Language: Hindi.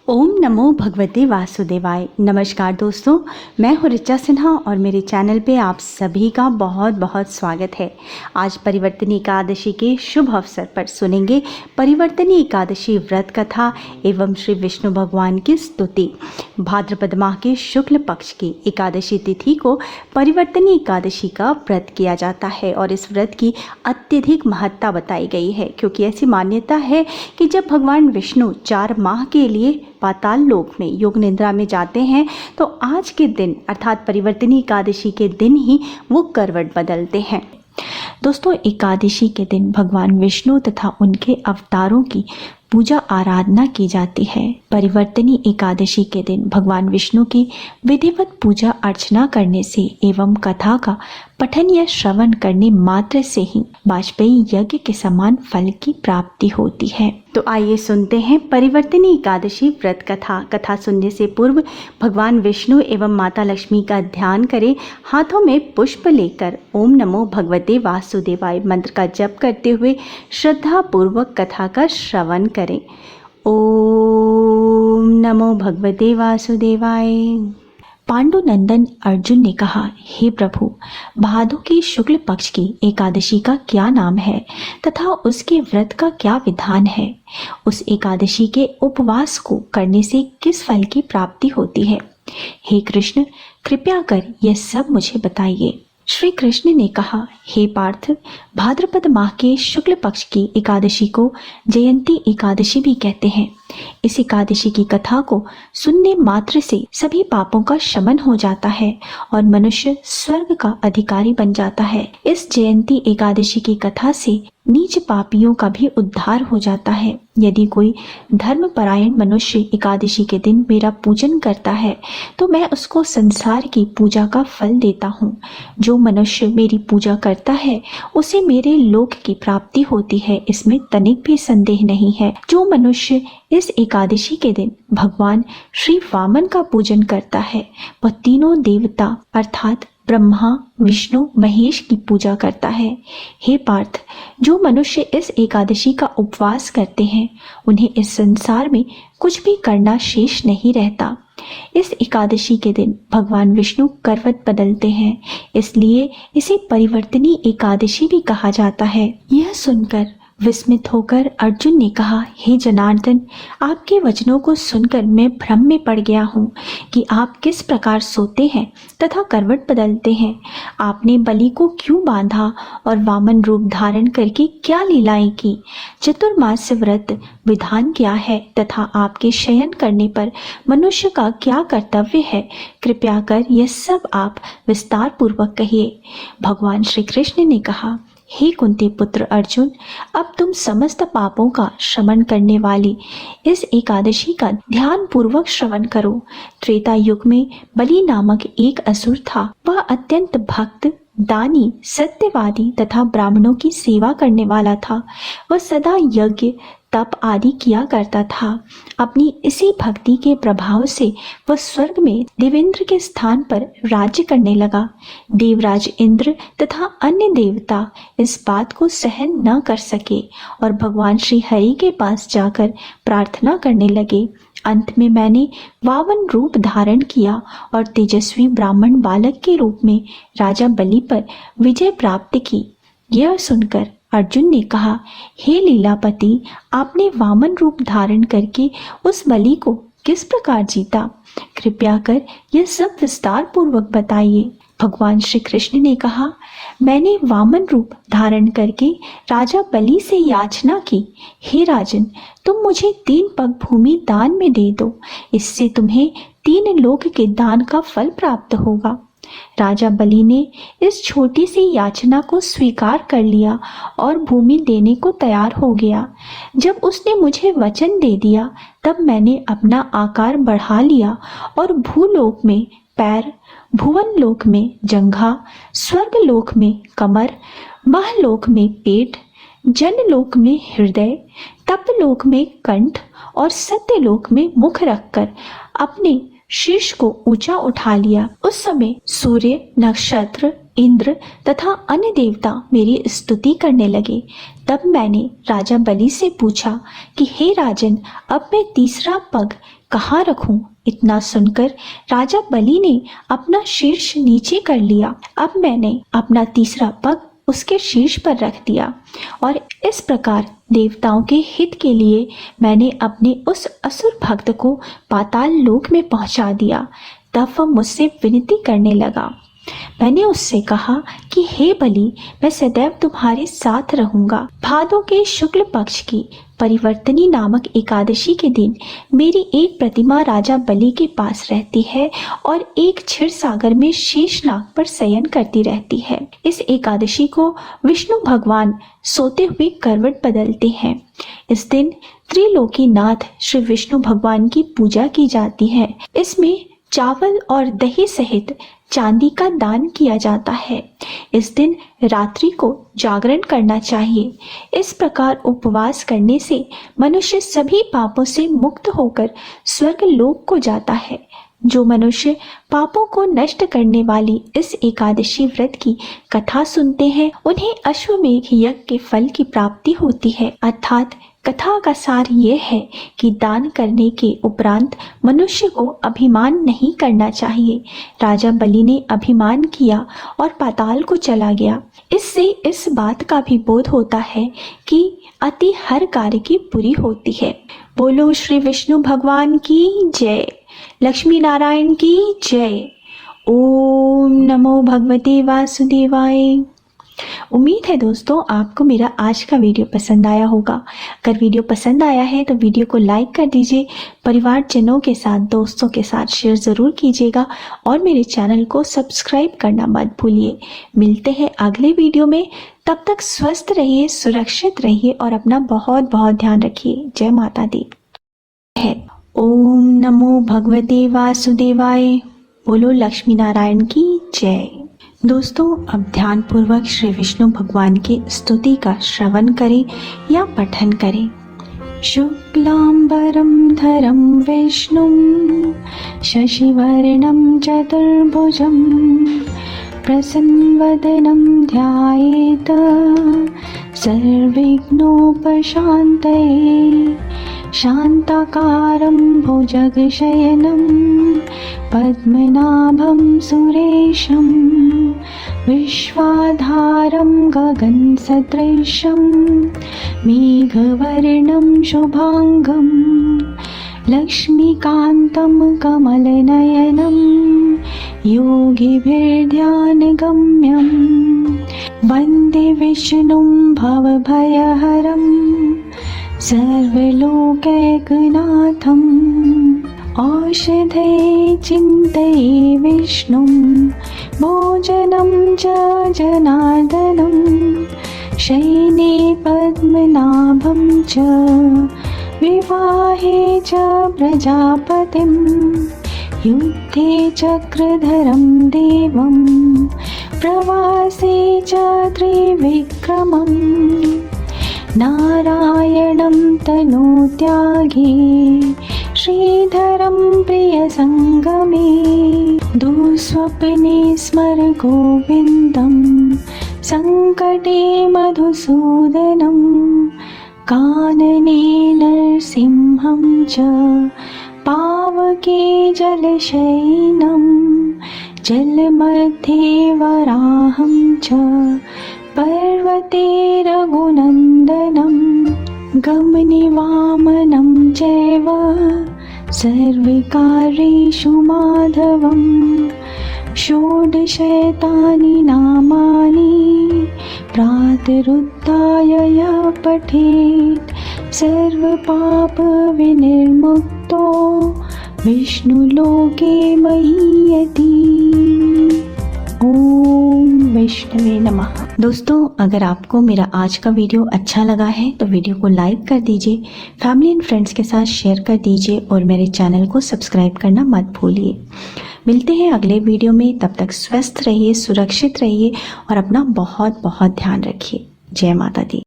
ओम नमो भगवते वासुदेवाय। नमस्कार दोस्तों, मैं हूँ ऋचा सिन्हा और मेरे चैनल पे आप सभी का बहुत बहुत स्वागत है। आज परिवर्तनी एकादशी के शुभ अवसर पर सुनेंगे परिवर्तनी एकादशी व्रत कथा एवं श्री विष्णु भगवान की स्तुति। भाद्रपद माह के शुक्ल पक्ष की एकादशी तिथि को परिवर्तनी एकादशी का व्रत किया जाता है और इस व्रत की अत्यधिक महत्ता बताई गई है, क्योंकि ऐसी मान्यता है कि जब भगवान विष्णु 4 माह के लिए पाताल लोक में योग निद्रा में जाते हैं तो आज के दिन अर्थात परिवर्तनी एकादशी के दिन ही वो करवट बदलते हैं। दोस्तों, एकादशी के दिन भगवान विष्णु तथा उनके अवतारों की पूजा आराधना की जाती है। परिवर्तनी एकादशी के दिन भगवान विष्णु की विधिवत पूजा अर्चना करने से एवं कथा का पठन या श्रवण करने मात्र से ही वाजपेयी यज्ञ के समान फल की प्राप्ति होती है। तो आइए सुनते हैं परिवर्तनी एकादशी व्रत कथा। कथा सुनने से पूर्व भगवान विष्णु एवं माता लक्ष्मी का ध्यान करें। हाथों में पुष्प लेकर ओम नमो भगवते वासुदेवाय मंत्र का जप करते हुए श्रद्धा पूर्वक कथा का श्रवण करें। ओम नमो भगवते वासुदेवाय। पांडुनंदन अर्जुन ने कहा, हे प्रभु, भादों की शुक्ल पक्ष की एकादशी का क्या नाम है तथा उसके व्रत का क्या विधान है? उस एकादशी के उपवास को करने से किस फल की प्राप्ति होती है? हे कृष्ण, कृपया कर यह सब मुझे बताइए। श्री कृष्ण ने कहा, हे पार्थ, भाद्रपद माह के शुक्ल पक्ष की एकादशी को जयंती एकादशी भी कहते हैं। इस एकादशी की कथा को सुनने मात्र से सभी पापों का शमन हो जाता है और मनुष्य स्वर्ग का अधिकारी बन जाता है। इस जयंती एकादशी की कथा से नीच पापियों का भी उद्धार हो जाता है। यदि कोई धर्मपरायण मनुष्य एकादशी के दिन मेरा पूजन करता है तो मैं उसको संसार की पूजा का फल देता हूँ। जो मनुष्य मेरी पूजा करता है उसे मेरे लोक की प्राप्ति होती है, इसमें तनिक भी संदेह नहीं है। जो मनुष्य इस एकादशी के दिन भगवान श्री वामन का पूजन करता है वह तीनों देवता अर्थात ब्रह्मा, विष्णु, महेश की पूजा करता है। हे पार्थ, जो मनुष्य इस एकादशी का उपवास करते हैं उन्हें इस संसार में कुछ भी करना शेष नहीं रहता। इस एकादशी के दिन भगवान विष्णु करवट बदलते हैं, इसलिए इसे परिवर्तनी एकादशी भी कहा जाता है। यह सुनकर विस्मित होकर अर्जुन ने कहा, हे जनार्दन, आपके वचनों को सुनकर मैं भ्रम में पड़ गया हूँ कि आप किस प्रकार सोते हैं तथा करवट बदलते हैं। आपने बलि को क्यों बांधा और वामन रूप धारण करके क्या लीलाएं की? चतुर्मास्य व्रत विधान क्या है तथा आपके शयन करने पर मनुष्य का क्या कर्तव्य है? कृपया कर यह सब आप विस्तार पूर्वक कहिए। भगवान श्री कृष्ण ने कहा, हे कुंती पुत्र अर्जुन, अब तुम समस्त पापों का शमन करने वाली इस एकादशी का ध्यान पूर्वक श्रवण करो। त्रेता युग में बलि नामक एक असुर था। वह अत्यंत भक्त, दानी, सत्यवादी तथा ब्राह्मणों की सेवा करने वाला था। वह सदा यज्ञ, तप आदि किया करता था। अपनी इसी भक्ति के प्रभाव से वह स्वर्ग में देवेंद्र के स्थान पर राज्य करने लगा। देवराज इंद्र तथा अन्य देवता इस बात को सहन न कर सके और भगवान श्री हरि के पास जाकर प्रार्थना करने लगे। अंत में मैंने वामन रूप धारण किया और तेजस्वी ब्राह्मण बालक के रूप में राजा बलि पर विजय प्राप्त की। यह सुनकर अर्जुन ने कहा, हे लीलापति, आपने वामन रूप धारण करके उस बलि को किस प्रकार जीता? कृपया कर यह सब विस्तार पूर्वक बताइए। भगवान श्री कृष्ण ने कहा, मैंने वामन रूप धारण करके राजा बलि से याचना की, हे राजन, तुम मुझे 3 पग भूमि दान में दे दो, इससे तुम्हें 3 लोक के दान का फल प्राप्त होगा। राजा बलि ने इस छोटी सी याचना को स्वीकार कर लिया और भूमि देने को तैयार हो गया। जब उसने मुझे वचन दे दिया तब मैंने अपना आकार बढ़ा लिया और भूलोक में पैर, भुवन लोक में जंघा, स्वर्ग लोक में कमर, महलोक में पेट, जनलोक में हृदय, तपलोक में कंठ और सत्यलोक में मुख रखकर अपने शीर्ष को ऊंचा उठा लिया। उस समय सूर्य, नक्षत्र, इंद्र तथा अन्य देवता मेरी स्तुति करने लगे। तब मैंने राजा बलि से पूछा कि हे राजन, अब मैं तीसरा पग कहाँ रखूं? इतना सुनकर राजा बलि ने अपना शीर्ष नीचे कर लिया। अब मैंने अपना तीसरा पग उसके शीर्ष पर रख दिया और इस प्रकार देवताओं के हित के लिए मैंने अपने उस असुर भक्त को पाताल लोक में पहुंचा दिया। तब वह मुझसे विनती करने लगा। मैंने उससे कहा कि हे बलि, मैं सदैव तुम्हारे साथ रहूंगा। भादों के शुक्ल पक्ष की परिवर्तनी नामक एकादशी के दिन मेरी एक प्रतिमा राजा बलि के पास रहती है और एक क्षीर सागर में शेषनाग पर शयन करती रहती है। इस एकादशी को विष्णु भगवान सोते हुए करवट बदलते हैं। इस दिन त्रिलोकीनाथ श्री विष्णु भगवान की पूजा की जाती है। इसमें चावल और दही सहित चांदी का दान किया जाता है। इस दिन रात्रि को जागरण करना चाहिए। इस प्रकार उपवास करने से मनुष्य सभी पापों से मुक्त होकर स्वर्ग लोक को जाता है। जो मनुष्य पापों को नष्ट करने वाली इस एकादशी व्रत की कथा सुनते हैं, उन्हें अश्वमेघ यज्ञ के फल की प्राप्ति होती है। अर्थात कथा का सार ये है कि दान करने के उपरांत मनुष्य को अभिमान नहीं करना चाहिए। राजा बलि ने अभिमान किया और पाताल को चला गया। इससे इस बात का भी बोध होता है कि अति हर कार्य की बुरी होती है। बोलो श्री विष्णु भगवान की जय, लक्ष्मी नारायण की जय। ओम नमो भगवते वासुदेवाय। उम्मीद है दोस्तों आपको मेरा आज का वीडियो पसंद आया होगा। अगर वीडियो पसंद आया है तो वीडियो को लाइक कर दीजिए, परिवारजनों के साथ, दोस्तों के साथ शेयर ज़रूर कीजिएगा और मेरे चैनल को सब्सक्राइब करना मत भूलिए। मिलते हैं अगले वीडियो में, तब तक स्वस्थ रहिए, सुरक्षित रहिए और अपना बहुत बहुत ध्यान रखिए। जय माता दी। ओम नमो भगवते वासुदेवाय। बोलो लक्ष्मी नारायण की जय। दोस्तों अब ध्यान पूर्वक श्री विष्णु भगवान की स्तुति का श्रवण करें या पठन करें। शुक्लांबरं धरं विष्णुं शशिवर्णं चतुर्भुजं प्रसन्नवदनं ध्यायेत् सर्वविघ्नोपशान्तये। शान्ताकारं भुजगशयनं पद्मनाभं सुरेशं विश्वाधारं गगनसदृशं मेघवर्णं शुभांगं लक्ष्मीकान्तं कमलनयनं योगिभिर्ध्यानगम्यं वन्दे विष्णुं भवभयहरं सर्वलोकैकनाथम्। औषधे चिन्तये विष्णुं भोजनं च जनार्दनं शयने पद्मनाभं च विवाहे च प्रजापतिं युद्धे चक्रधरं देवं प्रवासे च त्रिविक्रमम् नारायणं तनोत्यागे श्रीधरं प्रियसङ्गमे दुःस्वप्ने स्मर गोविन्दं सङ्कटे मधुसूदनं कानने नरसिंहं च पावके जलशयनं जलमध्ये वराहं च पर्वते रघुनन्दनं गमने वामनं चैव सर्वकार्येषु माधवं षोडशैतानि नामानि प्रातरुत्थाय यः पठेत् सर्वपापविनिर्मुक्तो विष्णुलोके महीयति। ओम वैष्णवे नमः। दोस्तों अगर आपको मेरा आज का वीडियो अच्छा लगा है तो वीडियो को लाइक कर दीजिए, फैमिली एंड फ्रेंड्स के साथ शेयर कर दीजिए और मेरे चैनल को सब्सक्राइब करना मत भूलिए। मिलते हैं अगले वीडियो में, तब तक स्वस्थ रहिए, सुरक्षित रहिए और अपना बहुत बहुत ध्यान रखिए। जय माता दी।